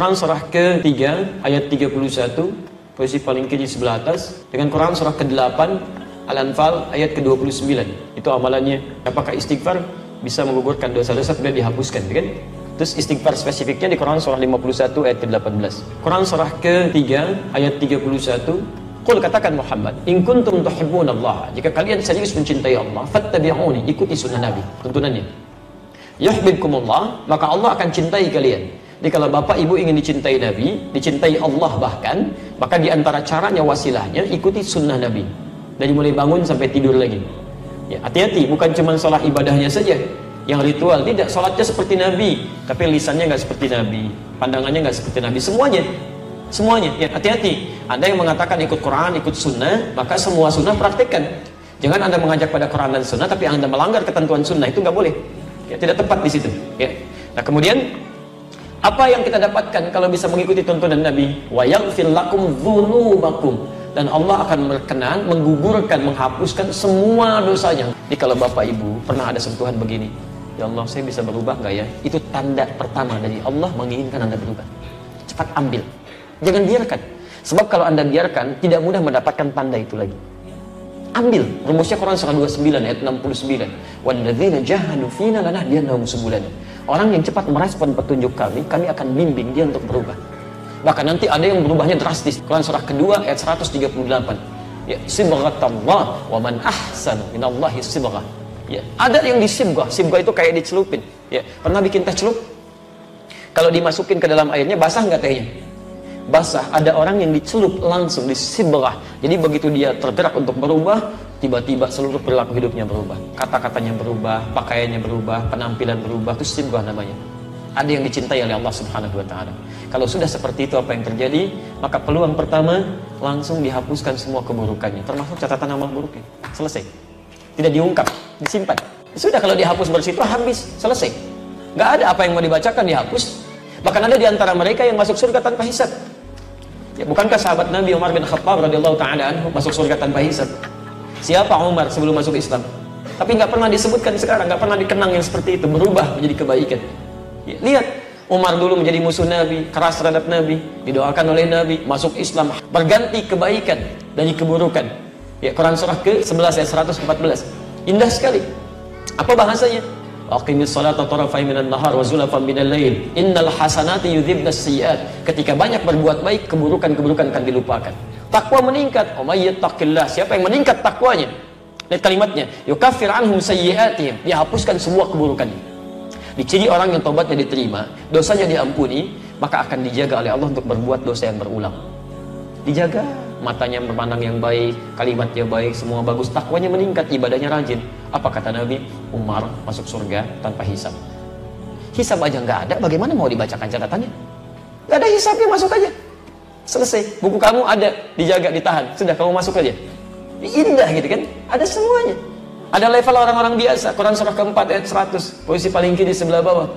Quran surah ke-3 ayat 31 posisi paling kiri sebelah atas, dengan Quran surah ke-8 Al-Anfal ayat ke-29. Itu amalannya. Apakah istighfar bisa menggugurkan dosa-dosa kemudian dihapuskan, kan? Terus istighfar spesifiknya di Quran surah 51 ayat ke-18. Quran surah ke-3 ayat 31, qul, katakan Muhammad, in kuntum tuhibbunallah, jika kalian serius mencintai Allah, fattabi'uni, ikuti sunnah Nabi, tuntunannya. Yuhibbukumullah, maka Allah akan cintai kalian. Jadi kalau bapak ibu ingin dicintai Nabi, dicintai Allah bahkan, maka diantara caranya, wasilahnya, ikuti sunnah Nabi. Dari mulai bangun sampai tidur lagi. Ya, hati-hati, bukan cuma sholat ibadahnya saja yang ritual, tidak. Sholatnya seperti Nabi, tapi lisannya nggak seperti Nabi, pandangannya nggak seperti Nabi, semuanya. Ya, hati-hati. Anda yang mengatakan ikut Quran, ikut sunnah, maka semua sunnah praktekkan. Jangan Anda mengajak pada Quran dan sunnah, tapi Anda melanggar ketentuan sunnah, itu nggak boleh. Ya, tidak tepat di situ. Ya. Nah, kemudian apa yang kita dapatkan kalau bisa mengikuti tuntunan Nabi? Wa yaghfir lakum dzunubakum, dan Allah akan berkenan menggugurkan, menghapuskan semua dosanya. Jadi kalau bapak ibu pernah ada sentuhan begini, ya Allah, saya bisa berubah nggak ya? Itu tanda pertama dari Allah menginginkan Anda berubah. Cepat ambil, jangan biarkan. Sebab kalau Anda biarkan, tidak mudah mendapatkan tanda itu lagi. Ambil. Rumusnya Quran surah 29 ayat 69. Walladzina jahadu fina lanahdiyannahum subulana. Orang yang cepat merespon petunjuk kami akan bimbing dia untuk berubah. Bahkan nanti ada yang berubahnya drastis. Quran surah kedua ayat 138. Ya, sibghatallah wa man ahsanu minallahi sibghah. Ya, ada yang disibghah. Sibghah itu kayak dicelupin. Ya, pernah bikin teh celup? Kalau dimasukin ke dalam airnya, basah nggak tehnya? Basah. Ada orang yang dicelup langsung, disibghah. Jadi begitu dia tergerak untuk berubah, tiba-tiba seluruh perilaku hidupnya berubah, kata-katanya berubah, pakaiannya berubah, penampilan berubah. Itu sibghah namanya. Ada yang dicintai oleh Allah Subhanahu wa Ta'ala. Kalau sudah seperti itu, apa yang terjadi? Maka peluang pertama, langsung dihapuskan semua keburukannya, termasuk catatan amal buruknya. Selesai. Tidak diungkap, disimpan. Sudah, kalau dihapus bersih itu habis, selesai. Nggak ada apa yang mau dibacakan, dihapus. Bahkan ada di antara mereka yang masuk surga tanpa hisab. Ya, bukankah sahabat Nabi Umar bin Khattab radhiyallahu ta'ala anhu masuk surga tanpa hisab? Siapa Umar sebelum masuk Islam? Tapi nggak pernah disebutkan sekarang, nggak pernah dikenang yang seperti itu, berubah menjadi kebaikan. Ya, lihat, Umar dulu menjadi musuh Nabi, keras terhadap Nabi, didoakan oleh Nabi, masuk Islam, berganti kebaikan dari keburukan. Ya, Quran surah ke-11 ayat 114. Indah sekali. Apa bahasanya? Aqimis salata tarafai minan nahar wa zulafan minal lail. Innal hasanati yudhibnas sayyi'at. Ketika banyak berbuat baik, keburukan-keburukan akan dilupakan. Takwa meningkat. Oh may yattaqillah. Siapa yang meningkat takwanya? Lihat kalimatnya. Yukaffir anhum sayyi'atihim. Dihapuskan semua keburukannya. Diciri orang yang tobatnya diterima, dosanya diampuni, maka akan dijaga oleh Allah untuk berbuat dosa yang berulang. Dijaga, matanya memandang yang baik, kalimatnya baik, semua bagus, takwanya meningkat, ibadahnya rajin. Apa kata Nabi? Umar masuk surga tanpa hisab. Hisab aja nggak ada, bagaimana mau dibacakan catatannya? Nggak ada hisabnya, masuk aja. Selesai, buku kamu ada, dijaga, ditahan. Sudah, kamu masuk aja. Indah gitu kan? Ada semuanya. Ada level orang-orang biasa. Quran surah keempat ayat 100, posisi paling kiri sebelah bawah.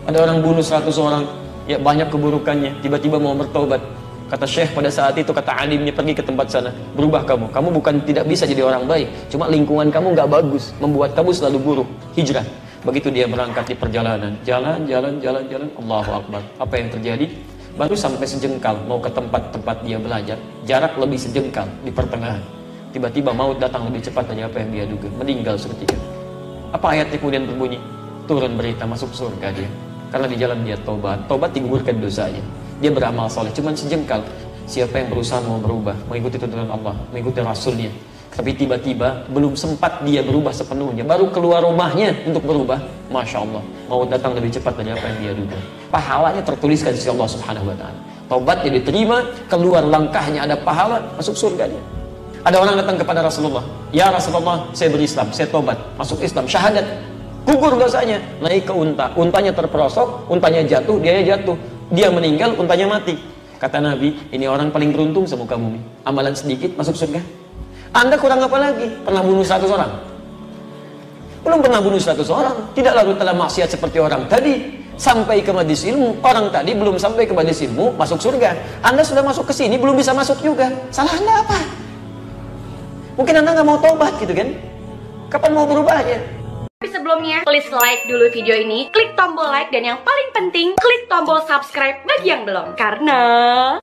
Ada orang bunuh 100 orang, ya banyak keburukannya, tiba-tiba mau bertobat. Kata Syekh pada saat itu, kata alimnya, pergi ke tempat sana, berubah kamu. Kamu bukan tidak bisa jadi orang baik, cuma lingkungan kamu nggak bagus, membuat kamu selalu buruk. Hijrah. Begitu dia berangkat di perjalanan, jalan, Allahu Akbar. Apa yang terjadi? Baru sampai sejengkal mau ke tempat-tempat dia belajar, jarak lebih sejengkal di pertengahan. Tiba-tiba maut datang lebih cepat dari apa yang dia duga, meninggal seketika. Apa ayatnya kemudian berbunyi? Turun berita, masuk surga dia. Karena di jalan dia tobat digugurkan dosanya. Dia beramal soleh, cuman sejengkal. Siapa yang berusaha mau berubah, mengikuti tuntunan Allah, mengikuti Rasulnya, tapi tiba-tiba belum sempat dia berubah sepenuhnya, baru keluar rumahnya untuk berubah, Masya Allah, maut datang lebih cepat dari apa yang dia duga. Pahalanya tertuliskan di sisi Allah Subhanahu wa Ta'ala. Tobatnya diterima, keluar langkahnya ada pahala, masuk surga dia. Ada orang datang kepada Rasulullah, ya Rasulullah, saya berislam, saya tobat, masuk Islam, syahadat, gugur dosanya, naik ke unta, untanya terperosok, untanya jatuh, dia jatuh, dia meninggal, untanya mati. Kata Nabi, ini orang paling beruntung sama kamu, amalan sedikit masuk surga. Anda kurang apa lagi? Pernah bunuh 100 orang? Belum pernah bunuh 100 orang, tidak lalu telah maksiat seperti orang tadi. Sampai ke majelis ilmu, orang tadi belum sampai ke majelis ilmu, masuk surga. Anda sudah masuk ke sini, belum bisa masuk juga. Salah Anda apa? Mungkin Anda nggak mau tobat gitu kan? Kapan mau berubahnya? Tapi sebelum sebelumnya, please like dulu video ini, klik tombol like, dan yang paling penting, klik tombol subscribe bagi yang belum. Karena